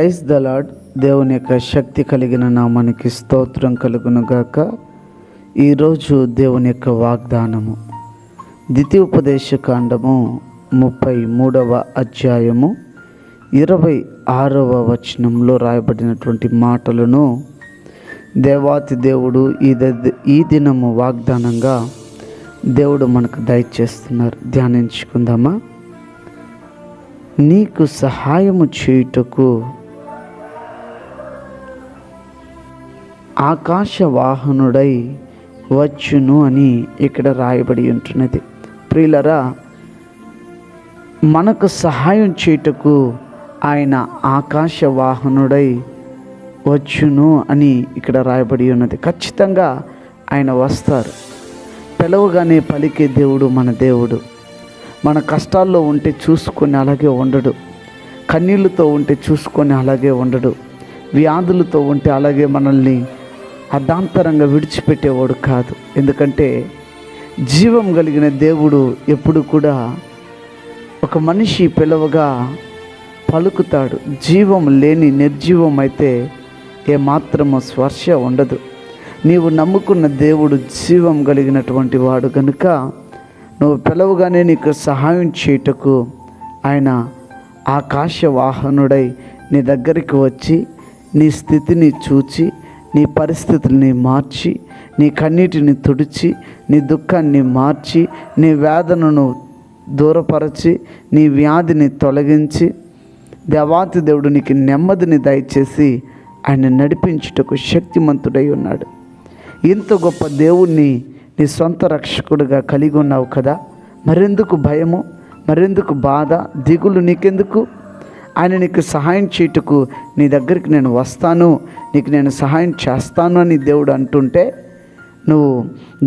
Praise the lord. దేవుని యొక్క శక్తి కలిగిన నామానికి స్తోత్రం కలుగును గాక. ఈరోజు దేవుని యొక్క వాగ్దానము ద్వితీయోపదేశకాండము 33వ అధ్యాయము 26వ వచనంలో రాయబడినటువంటి మాటలను దేవాతి దేవుడు ఈ దినము వాగ్దానంగా దేవుడు మనకు దయచేస్తున్నారు. ధ్యానించుకుందామా. నీకు సహాయము చేయుటకు ఆకాశవాహనుడై వచ్చును అని ఇక్కడ రాయబడి ఉంటున్నది. ప్రియులరా, మనకు సహాయం చేయుటకు ఆయన ఆకాశవాహనుడై వచ్చును అని ఇక్కడ రాయబడి ఉన్నది. ఖచ్చితంగా ఆయన వస్తారు. పిలవగానే పలికే దేవుడు మన దేవుడు. మన కష్టాల్లో ఉంటే చూసుకొని అలాగే ఉండడు. కన్నీళ్ళతో ఉంటే చూసుకొని అలాగే ఉండడు. వ్యాధులతో ఉంటే అలాగే మనల్ని అర్ధాంతరంగా విడిచిపెట్టేవాడు కాదు. ఎందుకంటే జీవం కలిగిన దేవుడు ఎప్పుడు కూడా ఒక మనిషి పిలవగా పలుకుతాడు. జీవం లేని నిర్జీవం అయితే ఏమాత్రము స్పర్శ ఉండదు. నీవు నమ్ముకున్న దేవుడు జీవం కలిగినటువంటి వాడు కనుక నువ్వు పిలవగానే నీకు సహాయం చేయుటకు ఆయన ఆకాశవాహనుడై నీ దగ్గరికి వచ్చి నీ స్థితిని చూచి నీ పరిస్థితుల్ని మార్చి నీ కన్నీటిని తుడిచి నీ దుఃఖాన్ని మార్చి నీ వేదనను దూరపరచి నీ వ్యాధిని తొలగించి దేవాతి దేవుడు నీకు నెమ్మదిని దయచేసి ఆయన నడిపించుటకు శక్తిమంతుడై ఉన్నాడు. ఇంత గొప్ప దేవుణ్ణి నీ సొంత రక్షకుడిగా కలిగి ఉన్నావు కదా. మరెందుకు భయము, మరెందుకు బాధ, దిగులు నీకెందుకు? ఆయన నీకు సహాయం చేయుటకు నీ దగ్గరికి నేను వస్తాను, నీకు నేను సహాయం చేస్తాను అని దేవుడు అంటుంటే నువ్వు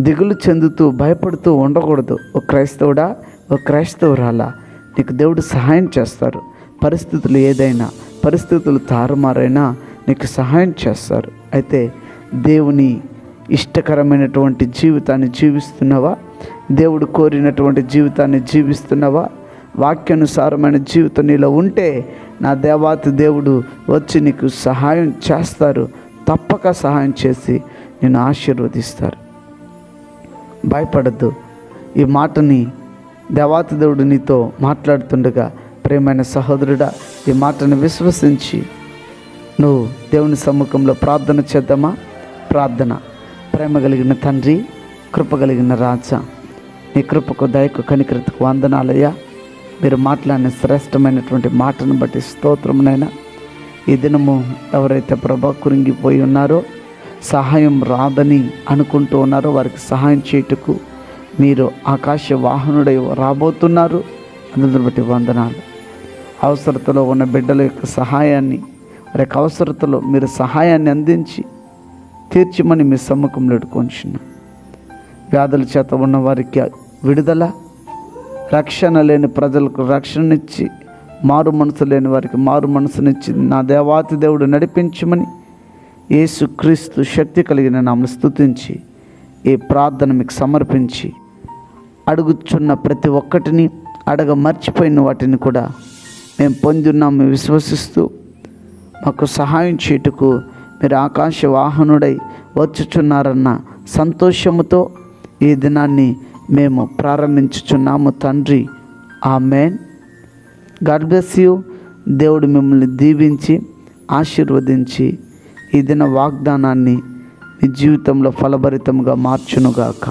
దిగులు చెందుతూ భయపడుతూ ఉండకూడదు. ఓ క్రైస్తవుడా, ఓ క్రైస్తవురాలా, నీకు దేవుడు సహాయం చేస్తారు. పరిస్థితులు ఏదైనా, పరిస్థితులు తారుమారైనా నీకు సహాయం చేస్తారు. అయితే దేవుని ఇష్టకరమైనటువంటి జీవితాన్ని జీవిస్తున్నావా? దేవుడు కోరినటువంటి జీవితాన్ని జీవిస్తున్నావా? వాక్యానుసారమైన జీవితం నీలో ఉంటే నా దేవాతి దేవుడు వచ్చి నీకు సహాయం చేస్తారు. తప్పక సహాయం చేసి నిన్ను ఆశీర్వదిస్తారు. భయపడద్దు. ఈ మాటని దేవాతి దేవుడు నీతో మాట్లాడుతుండగా ప్రియమైన సహోదరుడా, ఈ మాటను విశ్వసించి నువ్వు దేవుని సమ్ముఖంలో ప్రార్థన చేద్దామా? ప్రార్థన. ప్రేమ కలిగిన తండ్రి, కృప కలిగిన రాజా, నీ కృపకు దయకు కనికరతకు వందనాలయ్యా. మీరు మాట్లాడిన శ్రేష్టమైనటువంటి మాటను బట్టి స్తోత్రమునైనా. ఈ దినము ఎవరైతే ప్రభా కురింగిపోయి ఉన్నారో, సహాయం రాదని అనుకుంటూ ఉన్నారో వారికి సహాయం చేయుటకు మీరు ఆకాశ వాహనుడై రాబోతున్నారు. అందుని బట్టి వందనాలు. అవసరతలో ఉన్న బిడ్డల యొక్క సహాయాన్ని, వారి యొక్క అవసరతలో మీరు సహాయాన్ని అందించి తీర్చమని మీ సమ్ముఖంలో ఎడుకొంచున్నాం. వ్యాధుల చేత ఉన్న వారికి విడుదల, రక్షణ లేని ప్రజలకు రక్షణనిచ్చి, మారు మనసు లేని వారికి మారు మనసునిచ్చి నా దేవాతి దేవుడు నడిపించమని యేసుక్రీస్తు శక్తి కలిగిన నామమున స్తుతించి ఈ ప్రార్థన మీకు సమర్పించి అడుగుచున్న ప్రతి ఒక్కటిని, మర్చిపోయిన వాటిని కూడా మేము పొంది ఉన్నాము విశ్వసిస్తూ మాకు సహాయం చేయుటకు మీరు ఆకాశ వాహనుడై వచ్చుచున్నారన్న సంతోషముతో ఈ దినాన్ని మేము ప్రారంభించుచున్నాము తండ్రి. ఆమేన్. God bless you. దేవుడు మిమ్మల్ని దీవించి ఆశీర్వదించి ఈ దిన వాగ్దానాన్ని మీ జీవితంలో ఫలభరితంగా మార్చునుగాక.